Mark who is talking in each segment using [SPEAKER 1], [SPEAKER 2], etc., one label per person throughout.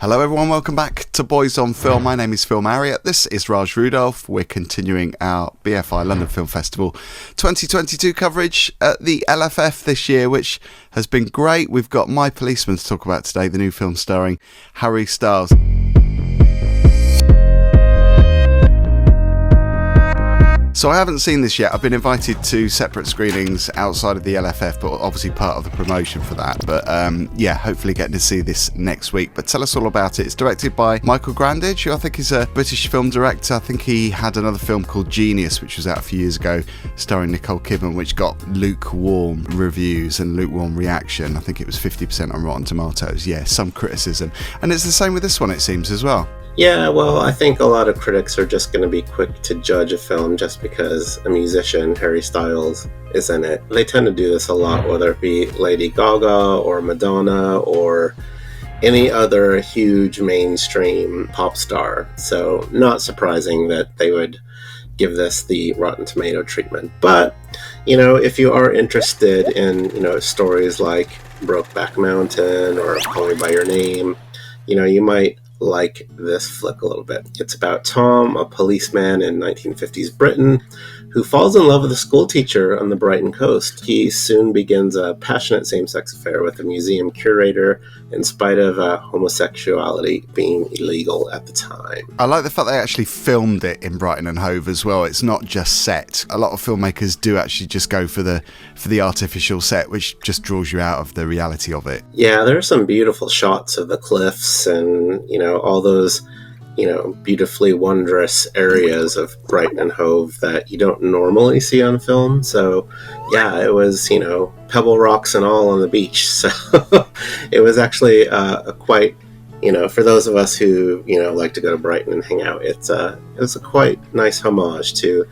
[SPEAKER 1] Hello everyone, welcome back to Boys on Film. My name is Phil Marriott, this is Raj Rudolph. We're continuing our BFI London Film Festival 2022 coverage at the LFF this year, which has been great. We've got My Policeman to talk about today, the new film starring Harry Styles. So I haven't seen this yet. I've been invited to separate screenings outside of the LFF, but obviously part of the promotion for that. But hopefully getting to see this next week. But tell us all about it. It's directed by Michael Grandage, who I think is a British film director. I think he had another film called Genius, which was out a few years ago, starring Nicole Kidman, which got lukewarm reviews and lukewarm reaction. I think it was 50% on Rotten Tomatoes. Yeah, some criticism. And it's the same with this one, it seems, as well.
[SPEAKER 2] Yeah, well, I think a lot of critics are just going to be quick to judge a film just because a musician, Harry Styles, is in it. They tend to do this a lot, whether it be Lady Gaga or Madonna or any other huge mainstream pop star. So not surprising that they would give this the Rotten Tomato treatment. But, if you are interested in, stories like Brokeback Mountain or Call Me By Your Name, you might like this flick a little bit. It's about Tom, a policeman in 1950s Britain, who falls in love with a schoolteacher on the Brighton coast. He soon begins a passionate same-sex affair with a museum curator, in spite of homosexuality being illegal at the time.
[SPEAKER 1] I like the fact they actually filmed it in Brighton and Hove as well. It's not just set. A lot of filmmakers do actually just go for the artificial set, which just draws you out of the reality of it.
[SPEAKER 2] Yeah, there are some beautiful shots of the cliffs and, all those beautifully wondrous areas of Brighton and Hove that you don't normally see on film. So yeah, it was, pebble rocks and all on the beach. So it was actually a quite, for those of us who, like to go to Brighton and hang out, it was a quite nice homage to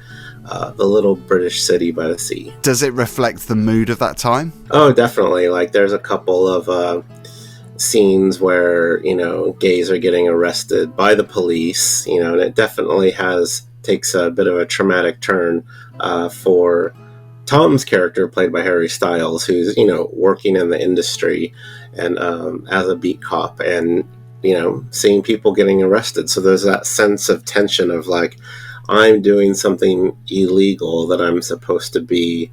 [SPEAKER 2] the little British city by the sea.
[SPEAKER 1] Does it reflect the mood of that time?
[SPEAKER 2] Oh, definitely. Like there's a couple of scenes where gays are getting arrested by the police, and it definitely takes a bit of a traumatic turn for Tom's character, played by Harry Styles, who's working in the industry and as a beat cop, and seeing people getting arrested. So there's that sense of tension of like, I'm doing something illegal that I'm supposed to be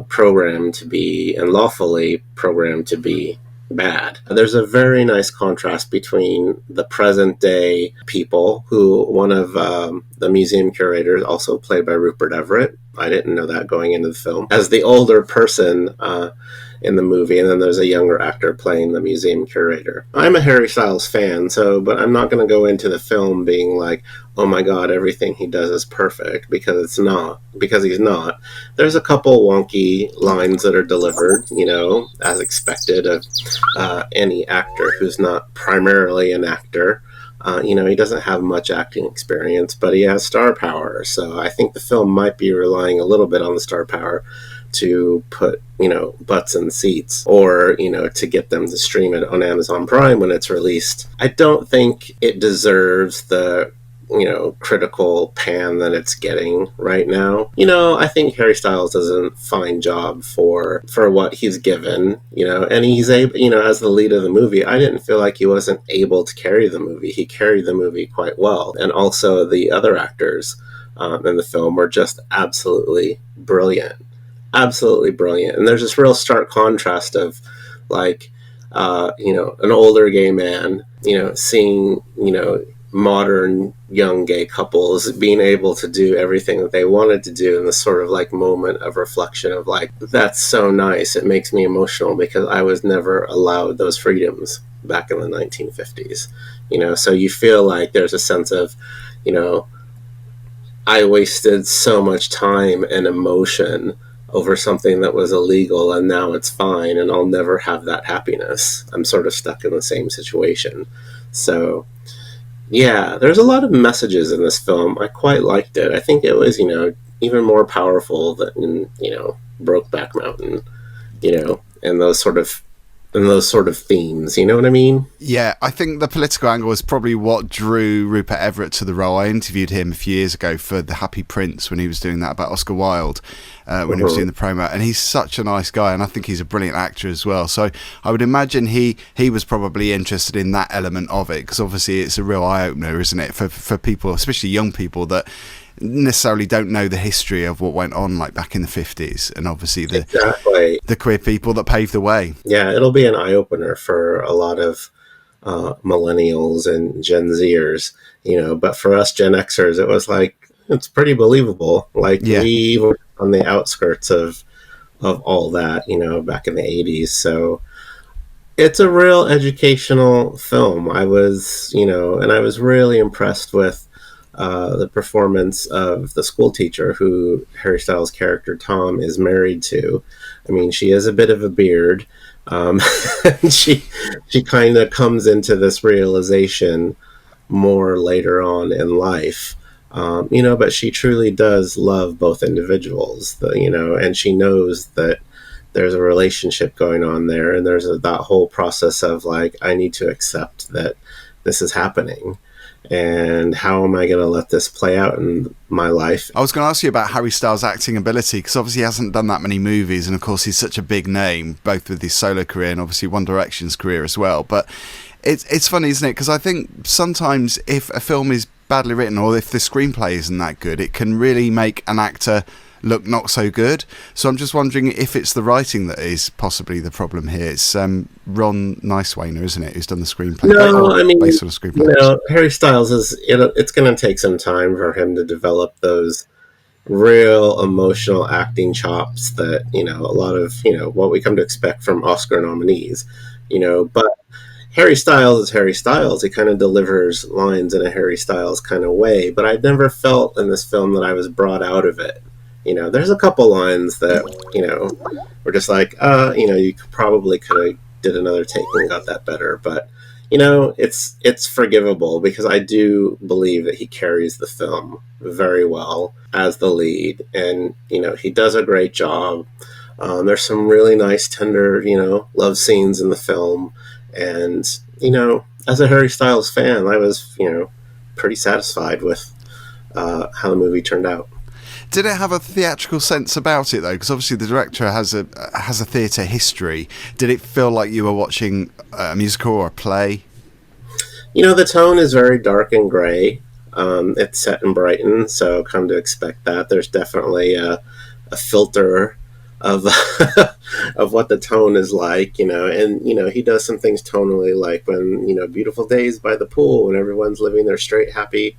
[SPEAKER 2] programmed to be, and lawfully programmed to be bad. There's a very nice contrast between the present day people, who one of the museum curators, also played by Rupert Everett, I didn't know that going into the film, as the older person in the movie, and then there's a younger actor playing the museum curator. I'm a Harry Styles fan, but I'm not going to go into the film being like, oh my god, everything he does is perfect, because he's not. There's a couple wonky lines that are delivered, as expected of any actor who's not primarily an actor. He doesn't have much acting experience, but he has star power. So I think the film might be relying a little bit on the star power to put, butts in seats, or, to get them to stream it on Amazon Prime when it's released. I don't think it deserves the, critical pan that it's getting right now. I think Harry Styles does a fine job for what he's given, and he's able, as the lead of the movie, I didn't feel like he wasn't able to carry the movie. He carried the movie quite well. And also the other actors in the film were just absolutely brilliant. Absolutely brilliant. And there's this real stark contrast of like, an older gay man, seeing, modern young gay couples being able to do everything that they wanted to do in this sort of like moment of reflection of like, that's so nice. It makes me emotional because I was never allowed those freedoms back in the 1950s. So you feel like there's a sense of, I wasted so much time and emotion over something that was illegal, and now it's fine, and I'll never have that happiness. I'm sort of stuck in the same situation. So yeah, there's a lot of messages in this film. I quite liked it. I think it was, even more powerful than, Brokeback Mountain, and those sort of and those sort of themes. You know what I mean?
[SPEAKER 1] Yeah, I think the political angle is probably what drew Rupert Everett to the role. I interviewed him a few years ago for The Happy Prince when he was doing that about Oscar Wilde, when he was doing the promo. And he's such a nice guy, and I think he's a brilliant actor as well. So I would imagine he was probably interested in that element of it, because obviously it's a real eye-opener, isn't it, for people, especially young people that necessarily don't know the history of what went on like back in the 50s, and obviously the queer people that paved the way.
[SPEAKER 2] Yeah, it'll be an eye-opener for a lot of millennials and Gen Zers, but for us Gen Xers, it was like, it's pretty believable. Like, we were on the outskirts of all that, back in the 80s. So it's a real educational film. I was, and I was really impressed with the performance of the school teacher who Harry Styles' character Tom is married to. I mean, she has a bit of a beard. She kind of comes into this realization more later on in life, but she truly does love both individuals, and she knows that there's a relationship going on there, and there's that whole process of like, I need to accept that this is happening. And how am I going to let this play out in my life?
[SPEAKER 1] I was going to ask you about Harry Styles' acting ability, because obviously he hasn't done that many movies, and of course he's such a big name, both with his solo career and obviously One Direction's career as well. But it's funny, isn't it? Because I think sometimes if a film is badly written, or if the screenplay isn't that good, it can really make an actor look not so good. So I'm just wondering if it's the writing that is possibly the problem here. It's Ron Nicewainer, isn't it, who's done the screenplay?
[SPEAKER 2] No, I mean,
[SPEAKER 1] based on a screenplay.
[SPEAKER 2] Harry Styles it's going to take some time for him to develop those real emotional acting chops that, a lot of, what we come to expect from Oscar nominees, but Harry Styles is Harry Styles. He kind of delivers lines in a Harry Styles kind of way, but I never felt in this film that I was brought out of it. There's a couple lines that, were just like, you probably could have did another take and got that better. But, it's forgivable, because I do believe that he carries the film very well as the lead. And, he does a great job. There's some really nice, tender, love scenes in the film. And, as a Harry Styles fan, I was, pretty satisfied with how the movie turned out.
[SPEAKER 1] Did it have a theatrical sense about it, though? Because obviously the director has a theatre history. Did it feel like you were watching a musical or a play?
[SPEAKER 2] The tone is very dark and grey. It's set in Brighton, so come to expect that. There's definitely a filter of of what the tone is like, and he does some things tonally, like when beautiful days by the pool, when everyone's living their straight, happy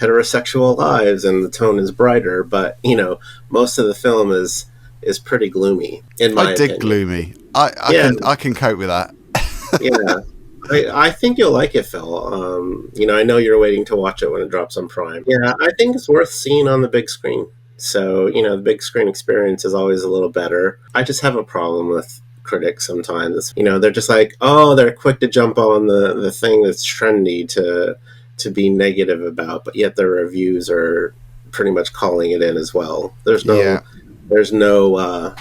[SPEAKER 2] heterosexual lives, and the tone is brighter. But most of the film is pretty gloomy, in my opinion.
[SPEAKER 1] Gloomy. I can cope with that.
[SPEAKER 2] Yeah. I think you'll like it, Phil. I know you're waiting to watch it when it drops on Prime. Yeah, I think it's worth seeing on the big screen. So, the big screen experience is always a little better. I just have a problem with critics sometimes. They're just like, they're quick to jump on the thing that's trendy to be negative about, but yet their reviews are pretty much calling it in as well. There's no nuance.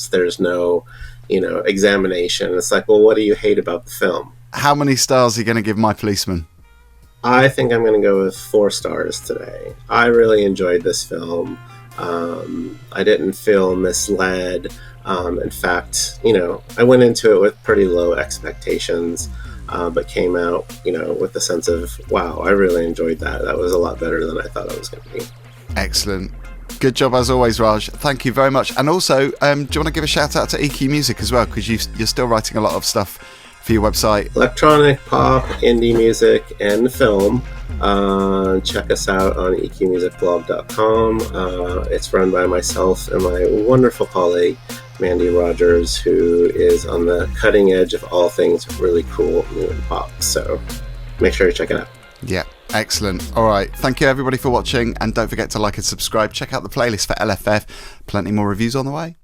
[SPEAKER 2] There's no, examination. It's like, well, what do you hate about the film?
[SPEAKER 1] How many stars are you going to give My Policeman?
[SPEAKER 2] I think I'm going to go with 4 stars today. I really enjoyed this film. I didn't feel misled. In fact, I went into it with pretty low expectations, but came out, with the sense of, wow, I really enjoyed that. That was a lot better than I thought it was going to be.
[SPEAKER 1] Excellent. Good job as always, Raj. Thank you very much. And also, do you want to give a shout out to EQ Music as well? Because you're still writing a lot of stuff for your website.
[SPEAKER 2] Electronic, pop, indie music, and film. Check us out on eqmusicblog.com. It's run by myself and my wonderful colleague, Mandy Rogers, who is on the cutting edge of all things really cool, new and pop. So make sure you check it out.
[SPEAKER 1] Yeah, excellent. All right. Thank you, everybody, for watching. And don't forget to like and subscribe. Check out the playlist for LFF. Plenty more reviews on the way.